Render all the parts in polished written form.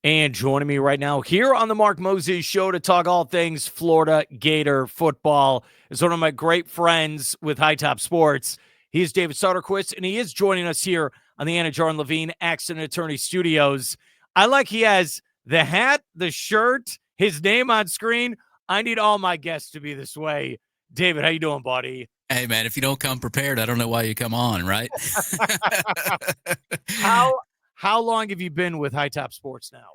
And joining me right now here on the Mark Moses Show to talk all things Florida Gator football is one of my great friends with Hightop Sports. He is David Soderquist, and he is joining us here on the Anidjar and Levine Accident Attorney Studios. I like he has the hat, the shirt, his name on screen. I need all my guests to be this way. David, how you doing, buddy? Hey, man, if you don't come prepared, I don't know why you come on, right? How long have you been with Hightop Sports now?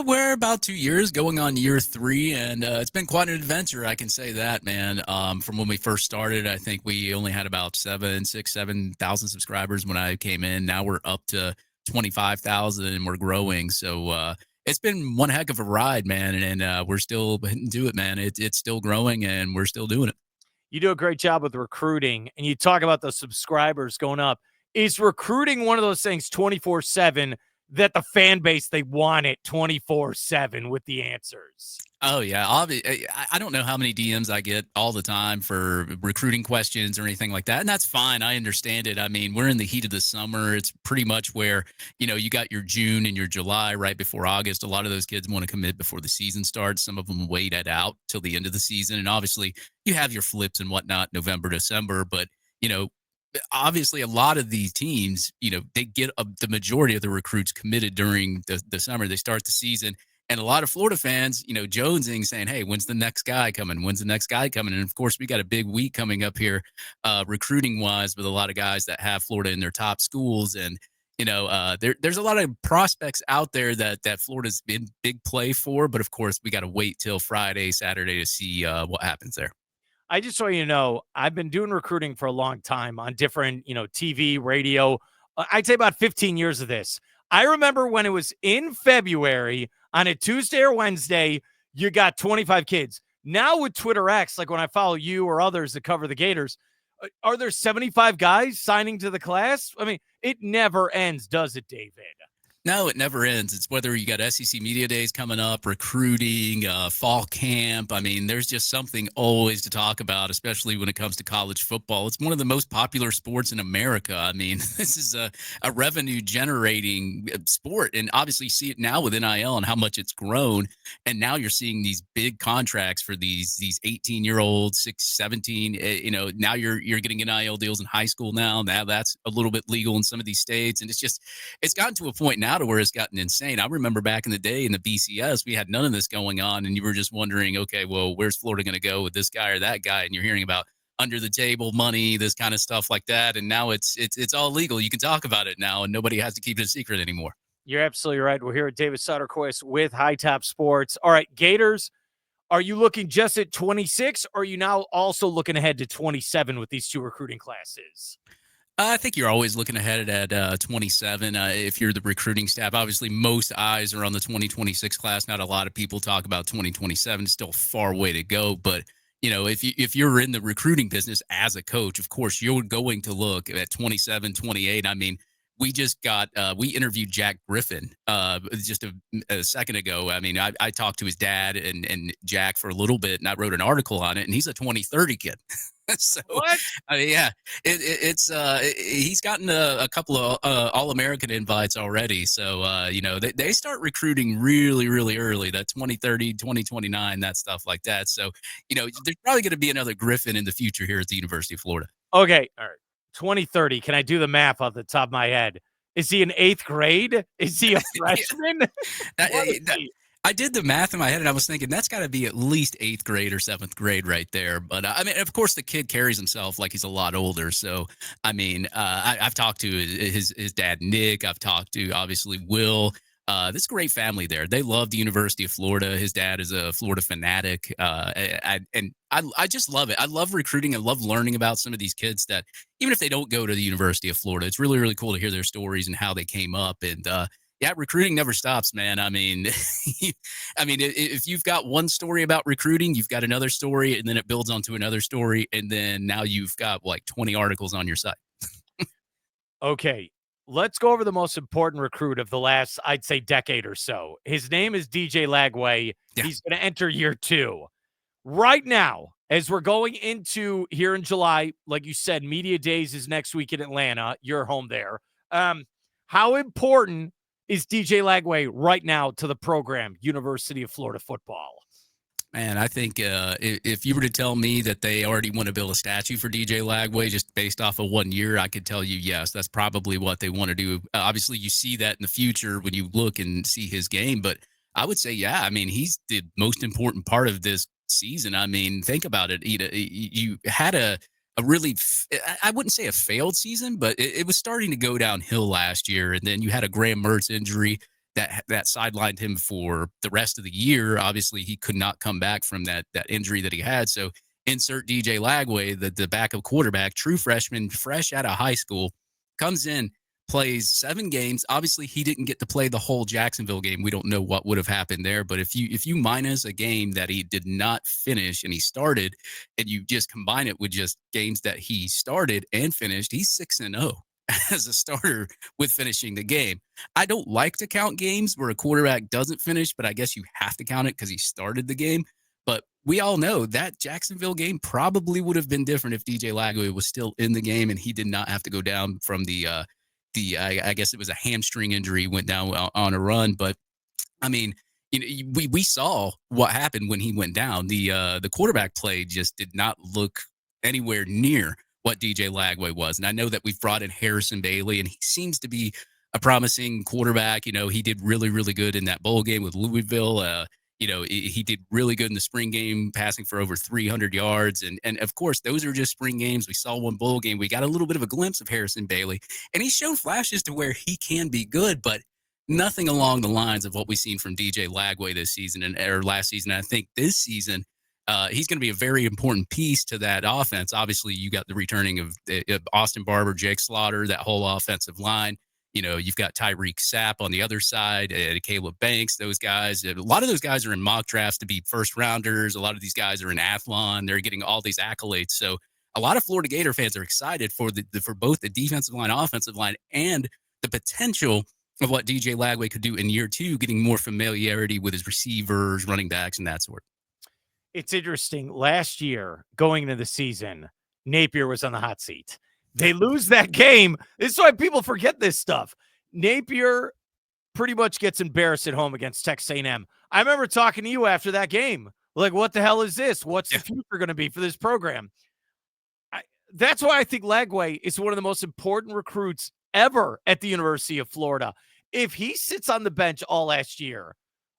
We're about 2 years, going on year three, and it's been quite an adventure. I can say that, man. From when we first started, I think we only had about 7,000 subscribers when I came in. Now we're up to 25,000, and we're growing. So it's been one heck of a ride, man, and we're still do it, man. It's still growing, and we're still doing it. You do a great job with recruiting, and you talk about the subscribers going up. Is recruiting one of those things 24/7 that the fan base, they want it 24/7 with the answers? Oh yeah, I don't know how many DMs I get all the time for recruiting questions or anything like that, and that's fine. I understand it. I mean, we're in the heat of the summer. It's pretty much where you got your June and your July right before August. A lot of those kids want to commit before the season starts. Some of them wait it out till the end of the season, and obviously you have your flips and whatnot, November, December. But you know, obviously a lot of these teams, they get the majority of the recruits committed during the summer. They start the season. And a lot of Florida fans, jonesing, saying, hey, when's the next guy coming? When's the next guy coming? And of course, we got a big week coming up here, recruiting wise, with a lot of guys that have Florida in their top schools. And, there's a lot of prospects out there that Florida's been big play for. But of course, we got to wait till Friday, Saturday to see what happens there. I just so you know, I've been doing recruiting for a long time on different, TV, radio. I'd say about 15 years of this. I remember when it was in February on a Tuesday or Wednesday, you got 25 kids. Now with Twitter X, like when I follow you or others that cover the Gators, are there 75 guys signing to the class? I mean, it never ends, does it, David? No, it never ends. It's whether you got SEC Media Days coming up, recruiting, fall camp. I mean, there's just something always to talk about, especially when it comes to college football. It's one of the most popular sports in America. I mean, this is a revenue generating sport. And obviously, you see it now with NIL and how much it's grown. And now you're seeing these big contracts for these 18-year-olds, 6, 17. Now you're getting NIL deals in high school now. Now that's a little bit legal in some of these states. And it's gotten to a point now to where it's gotten insane. I remember back in the day in the BCS, we had none of this going on, and you were just wondering, okay, well, where's Florida going to go with this guy or that guy? And you're hearing about under the table money, this kind of stuff like that. And now it's all legal. You can talk about it now, and nobody has to keep it a secret anymore. You're absolutely right. We're here at David Soderquist with Hightop Sports. All right, Gators, are you looking just at 26, or are you now also looking ahead to 27 with these two recruiting classes? I think you're always looking ahead at 27. If you're the recruiting staff, obviously most eyes are on the 2026 class. Not a lot of people talk about 2027. It's still a far way to go. But, if you're in the recruiting business as a coach, of course, you're going to look at 27, 28. I mean, we interviewed Jack Griffin just a second ago. I mean, I talked to his dad and Jack for a little bit, and I wrote an article on it, and he's a 2030 kid. So, What? I mean, yeah, he's gotten a couple of All-American invites already. So, they start recruiting really, really early, that 2030, 2029, that stuff like that. So, there's probably going to be another Griffin in the future here at the University of Florida. Okay, all right. 2030. Can I do the math off the top of my head? Is he in 8th grade? Is he a freshman? I did the math in my head, and I was thinking that's got to be at least 8th grade or 7th grade right there. But I mean, of course, the kid carries himself like he's a lot older. So, I mean, I've talked to his dad, Nick. I've talked to, obviously, Will. This great family there. They love the University of Florida. His dad is a Florida fanatic. And I just love it. I love recruiting. I love learning about some of these kids that, even if they don't go to the University of Florida, it's really, really cool to hear their stories and how they came up. And, yeah, recruiting never stops, man. I mean, if you've got one story about recruiting, you've got another story, and then it builds onto another story, and then now you've got like 20 articles on your site. Okay, let's go over the most important recruit of the last, I'd say, decade or so. His name is DJ Lagway. Yeah. He's going to enter year 2. Right now, as we're going into here in July, like you said, Media Days is next week in Atlanta. You're home there. How important is DJ Lagway right now to the program, University of Florida football? Man, I think if you were to tell me that they already want to build a statue for DJ Lagway just based off of 1 year, I could tell you, yes, that's probably what they want to do. Obviously, you see that in the future when you look and see his game. But I would say, yeah, I mean, he's the most important part of this season. I mean, think about it. You had a really, I wouldn't say a failed season, but it was starting to go downhill last year. And then you had a Graham Mertz injury that sidelined him for the rest of the year. Obviously, he could not come back from that injury that he had. So insert DJ Lagway, the backup quarterback, true freshman, fresh out of high school, comes in, plays 7 games. Obviously, he didn't get to play the whole Jacksonville game. We don't know what would have happened there. But if you minus a game that he did not finish and he started, and you just combine it with just games that he started and finished, he's 6-0 as a starter with finishing the game. I don't like to count games where a quarterback doesn't finish, but I guess you have to count it because he started the game. But we all know that Jacksonville game probably would have been different if DJ Lagway was still in the game and he did not have to go down from I guess it was a hamstring injury, went down on a run. But I mean, we saw what happened when he went down. The quarterback play just did not look anywhere near what DJ Lagway was. And I know that we've brought in Harrison Bailey, and he seems to be a promising quarterback. He did really, really good in that bowl game with Louisville. He did really good in the spring game, passing for over 300 yards. And of course, those are just spring games. We saw one bowl game. We got a little bit of a glimpse of Harrison Bailey, and he's shown flashes to where he can be good, but nothing along the lines of what we've seen from DJ Lagway this season or last season. I think this season, he's going to be a very important piece to that offense. Obviously, you got the returning of Austin Barber, Jake Slaughter, that whole offensive line. You've got Tyreek Sapp on the other side, Caleb Banks, those guys. A lot of those guys are in mock drafts to be first rounders. A lot of these guys are in Athlon. They're getting all these accolades. So a lot of Florida Gator fans are excited for for both the defensive line, offensive line, and the potential of what DJ Lagway could do in year 2, getting more familiarity with his receivers, running backs, and that sort. It's interesting. Last year, going into the season, Napier was on the hot seat. They lose that game. This is why people forget this stuff. Napier pretty much gets embarrassed at home against Texas A&M. I remember talking to you after that game. Like, what the hell is this? What's the future going to be for this program? That's why I think Lagway is one of the most important recruits ever at the University of Florida. If he sits on the bench all last year,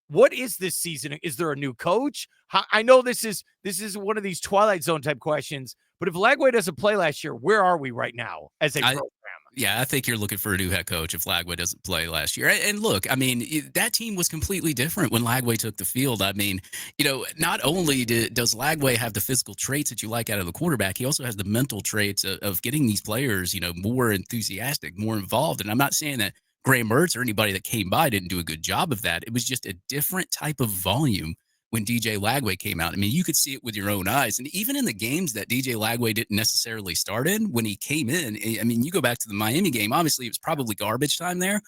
what is this season? Is there a new coach? I know this is one of these Twilight Zone type questions, but if Lagway doesn't play last year, where are we right now as a program? Yeah, I think you're looking for a new head coach if Lagway doesn't play last year. And look, I mean, that team was completely different when Lagway took the field. I mean, not only does Lagway have the physical traits that you like out of the quarterback, he also has the mental traits of getting these players, more enthusiastic, more involved. And I'm not saying that Graham Mertz or anybody that came by didn't do a good job of that. It was just a different type of volume when DJ Lagway came out. I mean, you could see it with your own eyes. And even in the games that DJ Lagway didn't necessarily start in, when he came in, I mean, you go back to the Miami game, obviously it was probably garbage time there.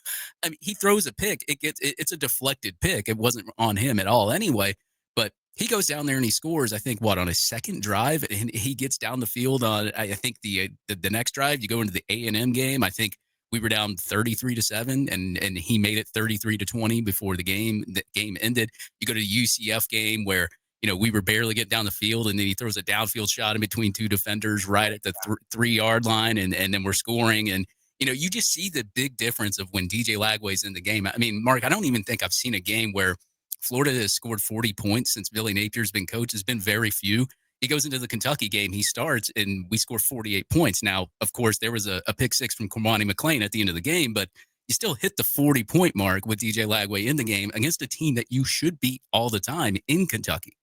I mean, he throws a pick. It's a deflected pick. It wasn't on him at all anyway. But he goes down there and he scores, I think, on a second drive, and he gets down the field on, I think, the next drive. You go into the A&M game, I think we were down 33-7, and he made it 33-20 before the game ended. You go to the UCF game where, we were barely getting down the field, and then he throws a downfield shot in between 2 defenders right at the 3-yard line, and then we're scoring. And, you just see the big difference of when DJ Lagway's in the game. I mean, Mark, I don't even think I've seen a game where Florida has scored 40 points since Billy Napier's been coach. There's been very few. He goes into the Kentucky game, he starts, and we score 48 points. Now, of course, there was a pick six from Cormani McClain at the end of the game, but you still hit the 40-point mark with DJ Lagway in the game against a team that you should beat all the time in Kentucky.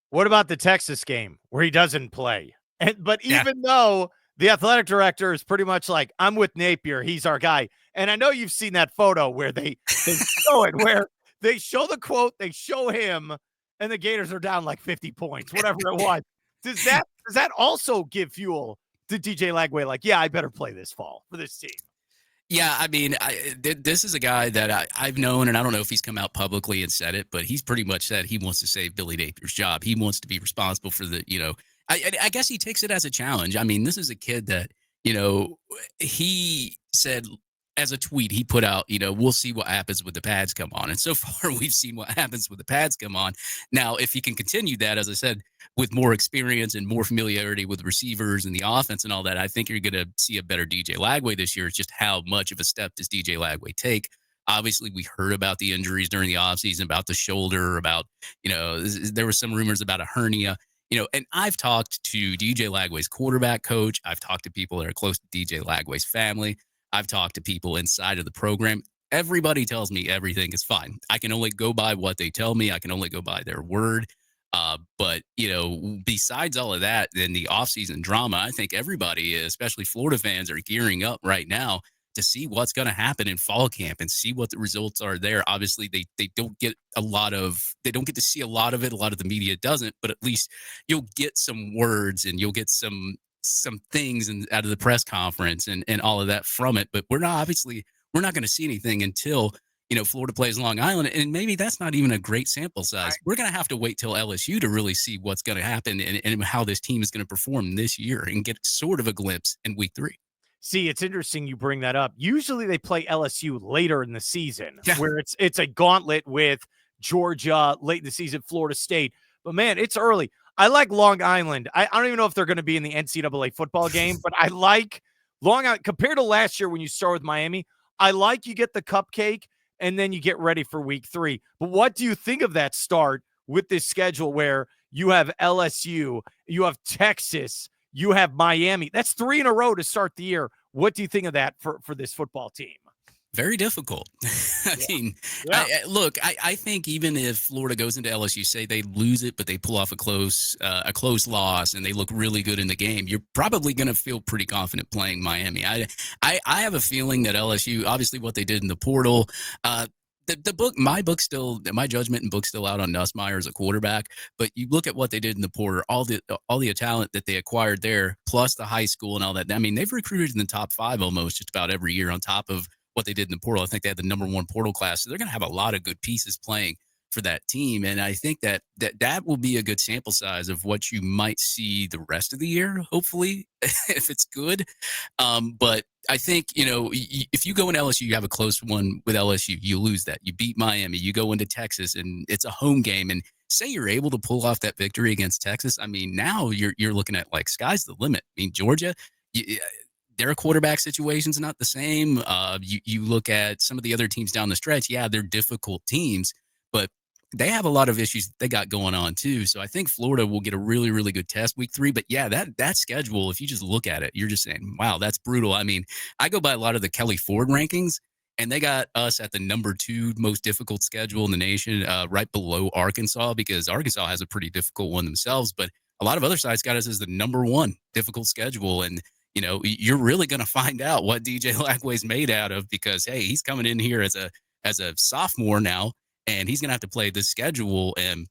What about the Texas game where he doesn't play? But even though the athletic director is pretty much like, I'm with Napier, he's our guy. And I know you've seen that photo where they show it, where they show the quote, they show him, and the Gators are down like 50 points, whatever it was. Does that also give fuel to DJ Lagway? Like, yeah, I better play this fall for this team. Yeah, I mean, this is a guy that I've known, and I don't know if he's come out publicly and said it, but he's pretty much said he wants to save Billy Napier's job. He wants to be responsible for the, I guess he takes it as a challenge. I mean, this is a kid that, he said as a tweet he put out, we'll see what happens with the pads come on. And so far, we've seen what happens with the pads come on. Now, if he can continue that, as I said, with more experience and more familiarity with receivers and the offense and all that, I think you're going to see a better DJ Lagway this year. It's just how much of a step does DJ Lagway take? Obviously, we heard about the injuries during the offseason, about the shoulder, about, there were some rumors about a hernia. And I've talked to DJ Lagway's quarterback coach. I've talked to people that are close to DJ Lagway's family. I've talked to people inside of the program. Everybody tells me everything is fine. I can only go by what they tell me. I can only go by their word. But, besides all of that, then the offseason drama, I think everybody, especially Florida fans, are gearing up right now to see what's going to happen in fall camp and see what the results are there. Obviously, they don't get they don't get to see a lot of it. A lot of the media doesn't, but at least you'll get some words and you'll get some things out of the press conference and all of that from it. But we're not going to see anything until, Florida plays Long Island. And maybe that's not even a great sample size. We're going to have to wait till LSU to really see what's going to happen and how this team is going to perform this year and get sort of a glimpse in week 3. See, it's interesting you bring that up. Usually they play LSU later in the season, yeah, where it's a gauntlet with Georgia, late in the season, Florida State. But, man, it's early. I like Long Island. I don't even know if they're going to be in the NCAA football game, but I like Long Island. Compared to last year when you start with Miami, I like you get the cupcake and then you get ready for week 3. But what do you think of that start with this schedule where you have LSU, you have Texas, you have Miami? That's 3 in a row to start the year. What do you think of that for this football team? Very difficult. I mean, look, I think even if Florida goes into LSU, say they lose it, but they pull off a close loss and they look really good in the game, you're probably going to feel pretty confident playing Miami. I have a feeling that LSU, obviously what they did in the portal, my judgment and book's still out on Nussmeier as a quarterback, but you look at what they did in the portal, all the talent that they acquired there, plus the high school and all that. I mean, they've recruited in the top 5 almost just about every year on top of what they did in the portal. I think they had the number 1 portal class. So they're going to have a lot of good pieces playing for that team. And I think that will be a good sample size of what you might see the rest of the year, hopefully, if it's good. But I think, if you go in LSU, you have a close one with LSU, you lose that. You beat Miami, you go into Texas, and it's a home game. And say you're able to pull off that victory against Texas. I mean, now you're looking at like sky's the limit. I mean, Georgia, their quarterback situation's not the same. You look at some of the other teams down the stretch. Yeah, they're difficult teams, but they have a lot of issues they got going on too. So I think Florida will get a really, really good test week 3. But yeah, that schedule, if you just look at it, you're just saying, wow, that's brutal. I mean, I go by a lot of the Kelly Ford rankings, and they got us at the number 2 most difficult schedule in the nation, right below Arkansas, because Arkansas has a pretty difficult one themselves. But a lot of other sites got us as the number 1 difficult schedule. And you're really going to find out what DJ Lagway's made out of, because, hey, he's coming in here as a sophomore now, and he's going to have to play this schedule. And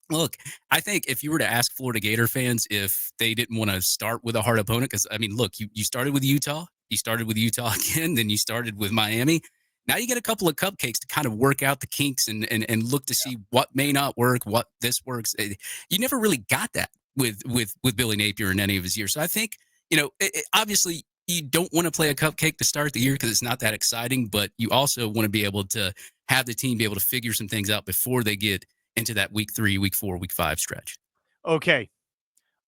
look, I think if you were to ask Florida Gator fans if they didn't want to start with a hard opponent, because, I mean, look, you started with Utah. You started with Utah again. Then you started with Miami. Now you get a couple of cupcakes to kind of work out the kinks and look to see what may not work, what this works. You never really got that with Billy Napier in any of his years. So I think, obviously you don't want to play a cupcake to start the year because it's not that exciting, but you also want to be able to have the team be able to figure some things out before they get into that week 3, week 4, week 5 stretch. Okay.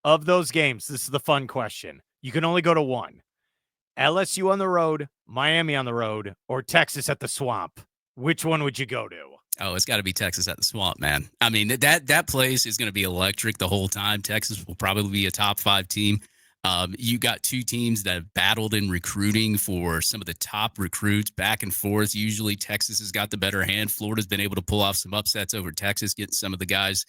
Of those games, this is the fun question. You can only go to one. LSU on the road, Miami on the road, or Texas at the Swamp. Which one would you go to? Oh, it's got to be Texas at the Swamp, man. I mean, that place is going to be electric the whole time. Texas will probably be a top 5 team. You got 2 teams that have battled in recruiting for some of the top recruits back and forth. Usually Texas has got the better hand. Florida's been able to pull off some upsets over Texas, getting some of the guys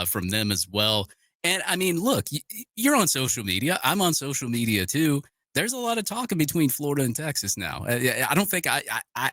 from them as well. And I mean, look, you're on social media. I'm on social media too. There's a lot of talking between Florida and Texas now. I don't think I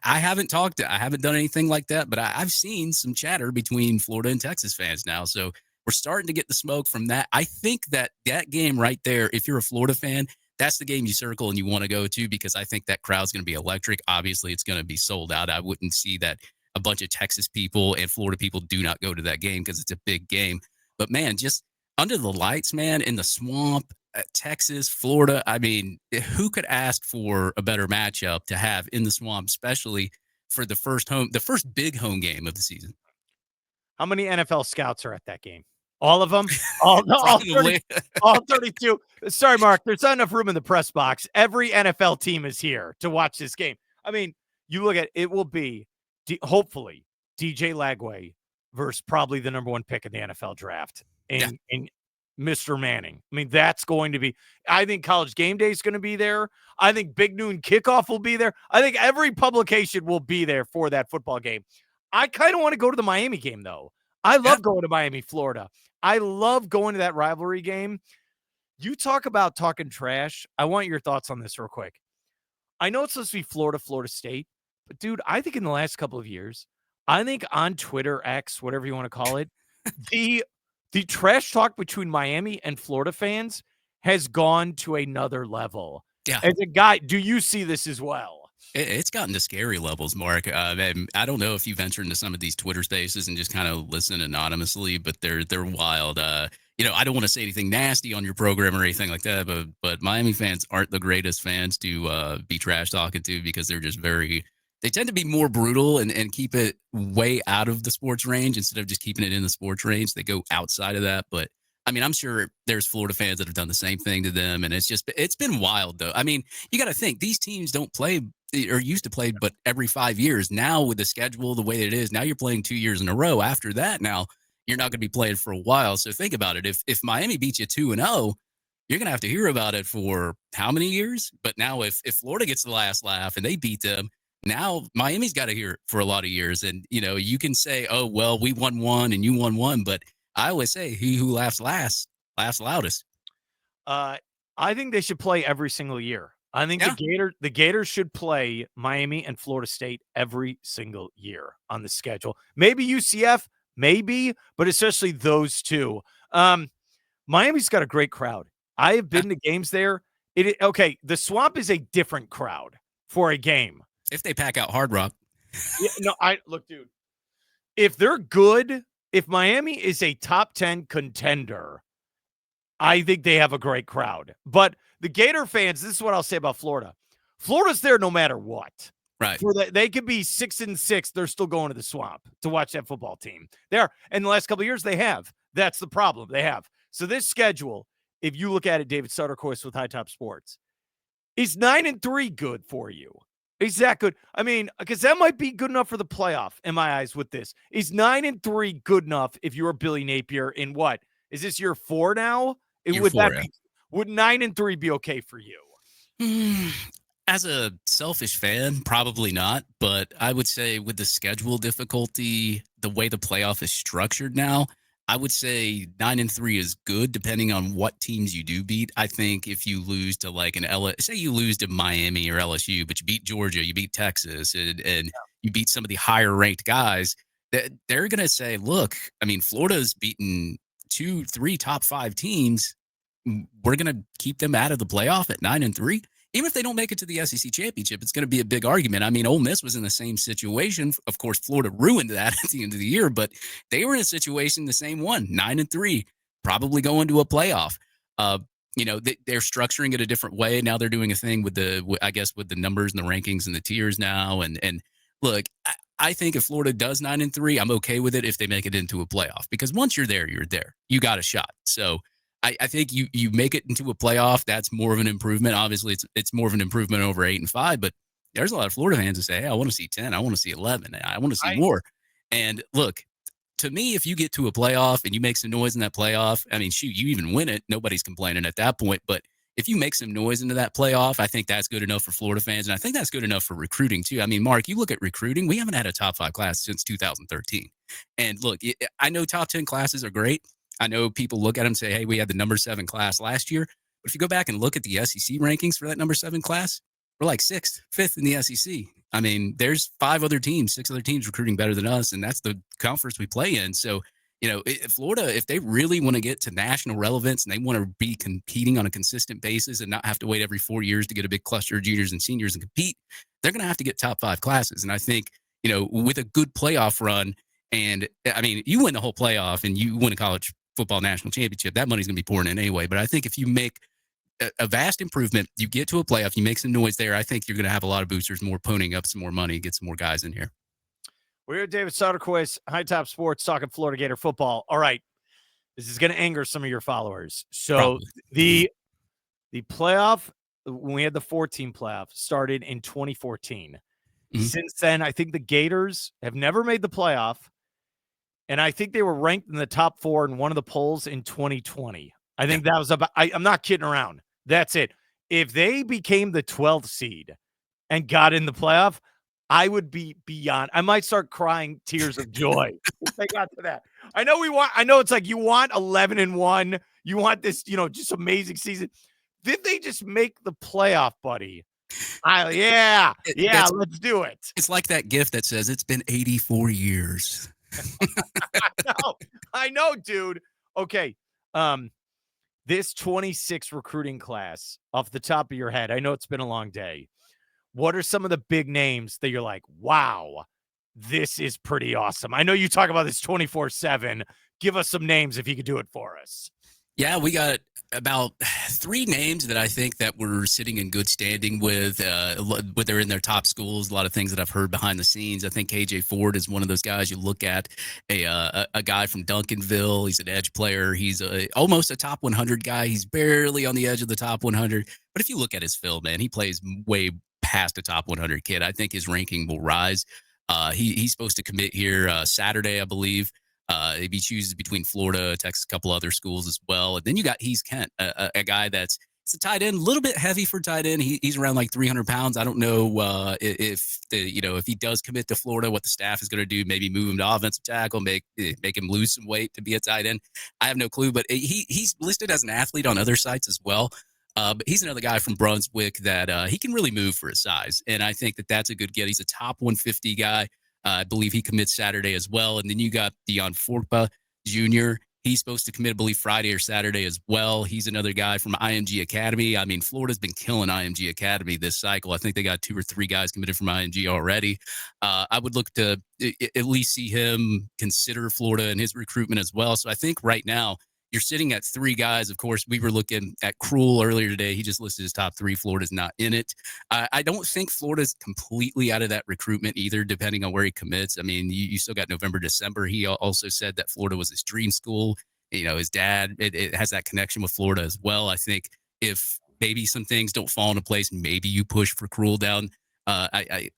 haven't talked. I haven't done anything like that, but I've seen some chatter between Florida and Texas fans now. So we're starting to get the smoke from that. I think that game right there, if you're a Florida fan, that's the game you circle and you want to go to, because I think that crowd's going to be electric. Obviously, it's going to be sold out. I wouldn't see that a bunch of Texas people and Florida people do not go to that game because it's a big game. But, man, just under the lights, man, in the Swamp, Texas, Florida. I mean, who could ask for a better matchup to have in the Swamp, especially for the first big home game of the season? How many NFL scouts are at that game? All of them? All 30, Probably. all 32. Sorry, Mark. There's not enough room in the press box. Every NFL team is here to watch this game. I mean, you look at it will be hopefully DJ Lagway versus probably the number one pick in the NFL draft in Mr. Manning. I mean, that's going to be. I think College Game Day is going to be there. I think Big Noon Kickoff will be there. I think every publication will be there for that football game. I kind of want to go to the Miami game, though. I love going to Miami, Florida. I love going to that rivalry game. You talk about talking trash. I want your thoughts on this real quick. I know it's supposed to be Florida, Florida State, but dude, I think in the last couple of years, I think on Twitter, X, whatever you want to call it, the trash talk between Miami and Florida fans has gone to another level. Yeah. As a guy, do you see this as well? It's gotten to scary levels, Mark. I don't know if you venture into some of these Twitter spaces and just kind of listen anonymously, but they're wild. I don't want to say anything nasty on your program or anything like that, but Miami fans aren't the greatest fans to be trash talking to because they're just they tend to be more brutal and keep it way out of the sports range instead of just keeping it in the sports range. They go outside of that, but I mean, I'm sure there's Florida fans that have done the same thing to them, and it's been wild though. I mean, you got to think these teams don't play or used to play, but every 5 years. Now with the schedule the way it is, now you're playing 2 years in a row. After that, now you're not going to be playing for a while. So think about it. If Miami beats you 2-0, you're going to have to hear about it for how many years? But now if Florida gets the last laugh and they beat them, now Miami's got to hear it for a lot of years. And, you can say, oh, well, we won one and you won one. But I always say he who laughs last laughs loudest. I think they should play every single year. I think the Gators should play Miami and Florida State every single year on the schedule. Maybe UCF, maybe, but especially those two. Miami's got a great crowd. I have been to games there. The Swamp is a different crowd for a game. If they pack out Hard Rock. Look, dude. If they're good, if Miami is a top 10 contender, I think they have a great crowd. But the Gator fans, this is what I'll say about Florida. Florida's there no matter what. Right. They could be 6-6. They're still going to the Swamp to watch that football team. There. In the last couple of years, they have. That's the problem. They have. So this schedule, if you look at it, David Soderquist with Hightop Sports, is 9-3 good for you? Is that good? I mean, because that might be good enough for the playoff in my eyes with this. Is 9-3 good enough if you're Billy Napier in what? Is this year 4 now? Would 9-3 be okay for you? As a selfish fan, probably not. But I would say with the schedule difficulty, the way the playoff is structured now, I would say 9-3 is good depending on what teams you do beat. I think if you lose to like say you lose to Miami or LSU, but you beat Georgia, you beat Texas, and you beat some of the higher ranked guys, they're going to say, look, I mean, Florida's beaten 2-3 top 5 teams. We're going to keep them out of the playoff at 9-3. Even if they don't make it to the SEC championship, it's going to be a big argument. I mean, Ole Miss was in the same situation. Of course, Florida ruined that at the end of the year, but they were in a situation, the same one, 9-3, probably going to a playoff. They're structuring it a different way. Now they're doing a thing with the numbers and the rankings and the tiers now. And look, I think if Florida does 9-3, I'm okay with it if they make it into a playoff, because once you're there, you're there. You got a shot. So I think you make it into a playoff. That's more of an improvement. Obviously, it's more of an improvement over 8-5. But there's a lot of Florida fans who say, "Hey, I want to see 10. I want to see 11. I want to see more." And look, to me, if you get to a playoff and you make some noise in that playoff, I mean, shoot, you even win it. Nobody's complaining at that point. But if you make some noise into that playoff, I think that's good enough for Florida fans, and I think that's good enough for recruiting too. I mean, Mark, you look at recruiting. We haven't had a top 5 class since 2013. And look, I know top 10 classes are great. I know people look at them and say, hey, we had the number 7 class last year. But if you go back and look at the SEC rankings for that number 7 class, we're like 6th, 5th in the SEC. I mean, there's 6 other teams recruiting better than us, and that's the conference we play in. So, Florida, if they really want to get to national relevance and they want to be competing on a consistent basis and not have to wait every 4 years to get a big cluster of juniors and seniors and compete, they're going to have to get top 5 classes. And I think, with a good playoff run, and I mean, you win the whole playoff and you win a college football national championship, that money's going to be pouring in anyway. But I think if you make a vast improvement. You get to a playoff, you make some noise there. I think you're going to have a lot of boosters, more ponying up some more money, get some more guys in here. We're here, David Soderquist, Hightop Sports, talking Florida Gator football. All right, this is going to anger some of your followers. So Probably. the playoff, when we had the 14 playoff, started in 2014. Mhm. Since then, I think the Gators have never made the playoff, and I think they were ranked in the top 4 in one of the polls in 2020. I think that was about. I'm not kidding around. That's it. If they became the 12th seed and got in the playoff, I would be beyond. I might start crying tears of joy if they got to that. I know it's like you want 11-1. You want this, just amazing season. Did they just make the playoff, buddy? Let's do it. It's like that gift that says it's been 84 years. I know, dude. Okay. This 26 recruiting class, off the top of your head, I know it's been a long day. What are some of the big names that you're like, wow, this is pretty awesome? I know you talk about this 24/7. Give us some names if you could do it for us. Yeah, we got about 3 names that I think that we're sitting in good standing with. They're in their top schools. A lot of things that I've heard behind the scenes. I think KJ Ford is one of those guys. You look at a guy from Duncanville. He's an edge player. He's almost a top 100 guy. He's barely on the edge of the top 100. But if you look at his film, man, he plays way past a top 100 kid. I think his ranking will rise. He's supposed to commit here Saturday, I believe. If he chooses between Florida, Texas, a couple other schools as well. And then you got Heath Kent, a guy it's a tight end, a little bit heavy for tight end. He's around like 300 pounds. I don't know if he does commit to Florida, what the staff is going to do. Maybe move him to offensive tackle, make him lose some weight to be a tight end. I have no clue, but he's listed as an athlete on other sites as well. But he's another guy from Brunswick that he can really move for his size. And I think that that's a good get. He's a top 150 guy. I believe he commits Saturday as well. And then you got Dion Forpa Jr. He's supposed to commit, I believe, Friday or Saturday as well. He's another guy from IMG Academy. I mean, Florida's been killing IMG Academy this cycle. I think they got 2 or 3 guys committed from IMG already. I would look to at least see him consider Florida in his recruitment as well. So I think right now, you're sitting at 3 guys. Of course, we were looking at Cruel earlier today. He just listed his top 3. Florida's not in it. I don't think Florida's completely out of that recruitment either, depending on where he commits. I mean, you still got November, December. He also said that Florida was his dream school. His dad, it has that connection with Florida as well. I think if maybe some things don't fall into place, maybe you push for Cruel down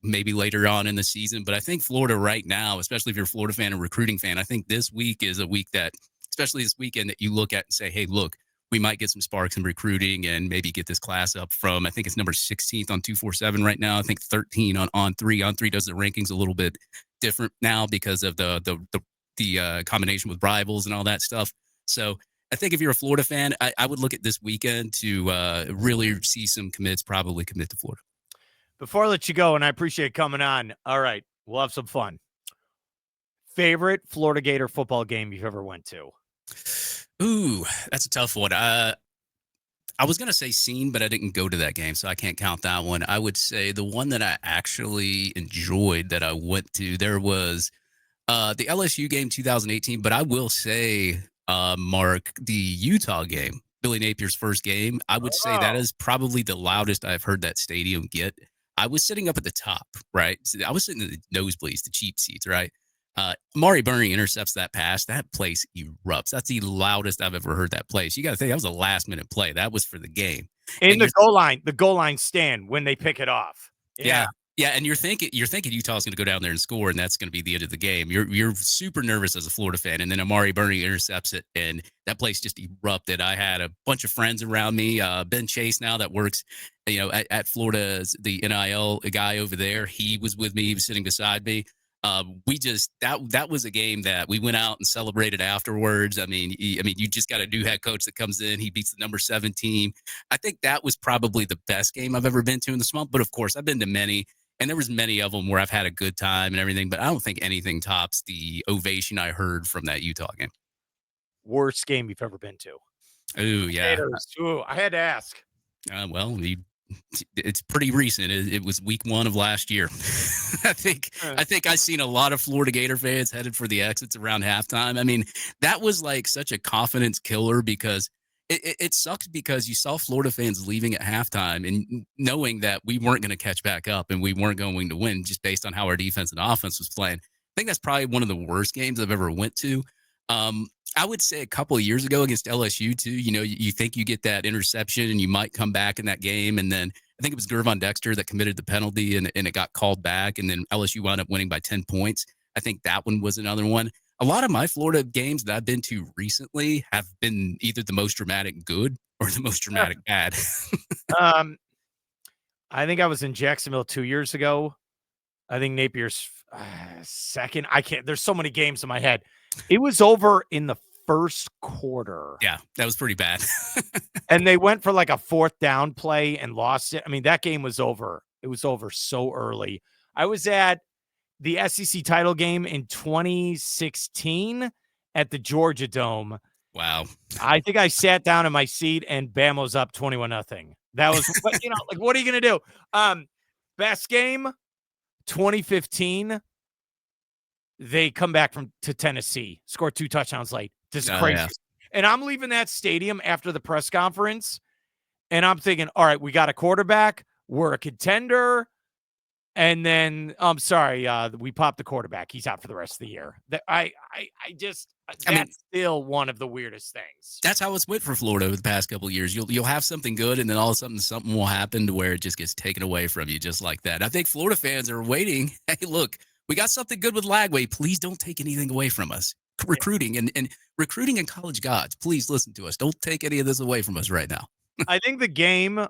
maybe later on in the season. But I think Florida right now, especially if you're a Florida fan and recruiting fan, I think this week is a week that, especially this weekend, that you look at and say, hey, look, we might get some sparks in recruiting and maybe get this class up from, I think it's number 16th on 247 right now. I think 13 on 3. On 3 does the rankings a little bit different now because of the combination with rivals and all that stuff. So I think if you're a Florida fan, I would look at this weekend to really see some commits, probably commit to Florida. Before I let you go, and I appreciate coming on, all right, we'll have some fun. Favorite Florida Gator football game you've ever went to? Ooh, that's a tough one. I was going to say Scene, but I didn't go to that game, so I can't count that one. I would say the one that I actually enjoyed that I went to, there was the LSU game 2018, but I will say, Mark, the Utah game, Billy Napier's first game, I would say that is probably the loudest I've heard that stadium get. I was sitting up at the top, right? So I was sitting in the nosebleeds, the cheap seats, right? Amari Burney intercepts that pass. That place erupts. That's the loudest I've ever heard that place. You got to think that was a last minute play. That was for the game. In the goal line stand when they pick it off. Yeah. Yeah, and you're thinking Utah's going to go down there and score, and that's going to be the end of the game. You're super nervous as a Florida fan, and then Amari Burney intercepts it, and that place just erupted. I had a bunch of friends around me. Ben Chase now that works, at Florida, the NIL guy over there. He was with me. He was sitting beside me. That was a game that we went out and celebrated afterwards. I mean, you just got a new head coach that comes in. He beats the number 7 team. I think that was probably the best game I've ever been to in the swamp. But of course, I've been to many. And there was many of them where I've had a good time and everything, but I don't think anything tops the ovation I heard from that Utah game. Worst game you've ever been to? Oh, yeah. I had to ask. Well, it's pretty recent. It was week 1 of last year. I think I've seen a lot of Florida Gator fans headed for the exits around halftime. I mean, that was like such a confidence killer because it sucked because you saw Florida fans leaving at halftime and knowing that we weren't going to catch back up and we weren't going to win just based on how our defense and offense was playing. I think that's probably one of the worst games I've ever went to. I would say a couple of years ago against LSU too. You think you get that interception and you might come back in that game, and then I think it was Gervon Dexter that committed the penalty and it got called back, and then LSU wound up winning by 10 points. I think that one was another one. A lot of my Florida games that I've been to recently have been either the most dramatic good or the most dramatic bad. um, I think I was in Jacksonville 2 years ago. I think Napier's second. I can't. There's so many games in my head. It was over in the first quarter. Yeah, that was pretty bad. And they went for like a 4th down play and lost it. I mean, that game was over. It was over so early. I was at the SEC title game in 2016 at the Georgia Dome. Wow. I think I sat down in my seat and Bama was up 21-0. That was, like, what are you going to do? Best game, 2015. They come back to Tennessee, scored 2 touchdowns late. This is crazy. Yeah. And I'm leaving that stadium after the press conference, and I'm thinking, all right, we got a quarterback. We're a contender. And then, I'm sorry, we popped the quarterback. He's out for the rest of the year. That's still one of the weirdest things. That's how it's went for Florida over the past couple of years. You'll have something good, and then all of a sudden something will happen to where it just gets taken away from you just like that. I think Florida fans are waiting. Hey, look, we got something good with Lagway. Please don't take anything away from us. Recruiting and recruiting and college gods, please listen to us. Don't take any of this away from us right now. I think the game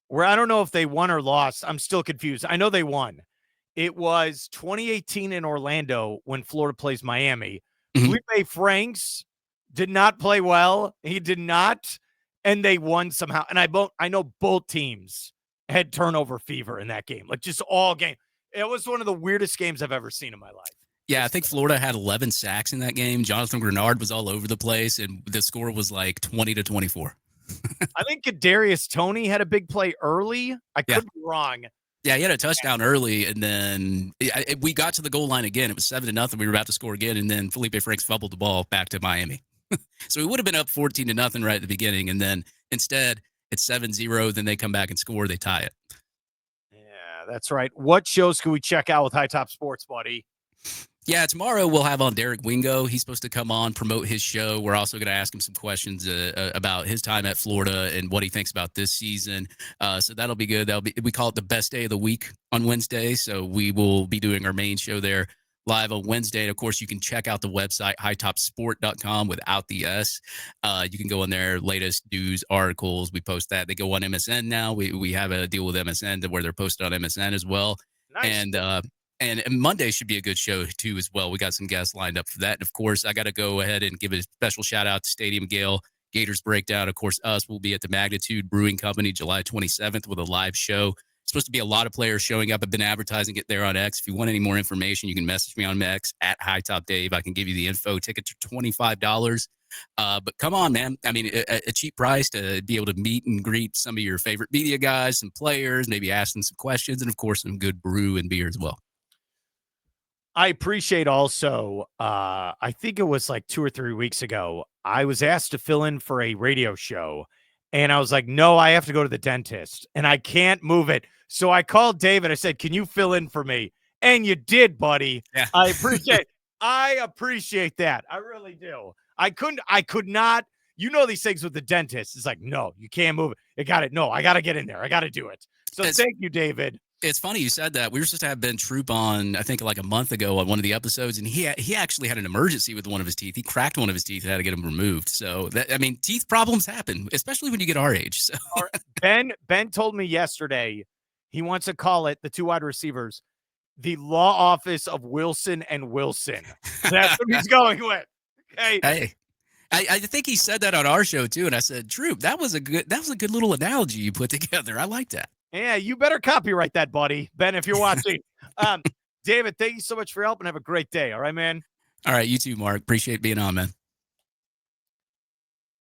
where I don't know if they won or lost, I'm still confused. I know they won. It was 2018 in Orlando when Florida plays Miami. Mm-hmm. Felipe Franks did not play well. He did not, and they won somehow. And I know both teams had turnover fever in that game, like just all game. It was one of the weirdest games I've ever seen in my life. Yeah, I think Florida had 11 sacks in that game. Jonathan Grenard was all over the place, and the score was like 20-24. I think Kadarius Toney had a big play early. I could be wrong. Yeah, he had a touchdown early, and then we got to the goal line again. It was 7-0. We were about to score again, and then Felipe Franks fumbled the ball back to Miami. So we would have been up 14-0 right at the beginning, and then instead it's 7-0. Then they come back and score. They tie it. Yeah, that's right. What shows can we check out with Hightop Sports, buddy? Yeah, tomorrow we'll have on Derek Wingo. He's supposed to come on, promote his show. We're also going to ask him some questions about his time at Florida and what he thinks about this season. So that'll be good. We call it the best day of the week on Wednesday. So we will be doing our main show there live on Wednesday. And of course, you can check out the website, hightopsport.com without the S. You can go on there, latest news, articles. We post that. They go on MSN now. We have a deal with MSN where they're posted on MSN as well. Nice. And Monday should be a good show, too, as well. We got some guests lined up for that. And, of course, I got to go ahead and give a special shout-out to Stadium Gale, Gators Breakdown. Of course, us will be at the Magnitude Brewing Company July 27th with a live show. It's supposed to be a lot of players showing up. I've been advertising it there on X. If you want any more information, you can message me on X at HighTopDave. I can give you the info. Tickets are $25. But come on, man. I mean, a cheap price to be able to meet and greet some of your favorite media guys, some players, maybe ask them some questions, and, of course, some good brew and beer as well. I appreciate also, I think it was like 2 or 3 weeks ago, I was asked to fill in for a radio show, and I was like, no, I have to go to the dentist, and I can't move it. So I called David. I said, can you fill in for me? And you did, buddy. Yeah. I appreciate that. I really do. I could not, these things with the dentist. It's like, no, you can't move it. I got to get in there. I got to do it. So thank you, David. It's funny you said that. We were supposed to have Ben Troop on, I think, like a month ago on one of the episodes, and he actually had an emergency with one of his teeth. He cracked one of his teeth and had to get them removed. So, teeth problems happen, especially when you get our age. So. Ben told me yesterday he wants to call it, the 2 wide receivers, the law office of Wilson and Wilson. That's what he's going with. Okay. Hey. I think he said that on our show, too, and I said, Troop, that was a good little analogy you put together. I like that. Yeah, you better copyright that, buddy. Ben, if you're watching. David, thank you so much for your help and have a great day. All right, man? All right, you too, Mark. Appreciate being on, man.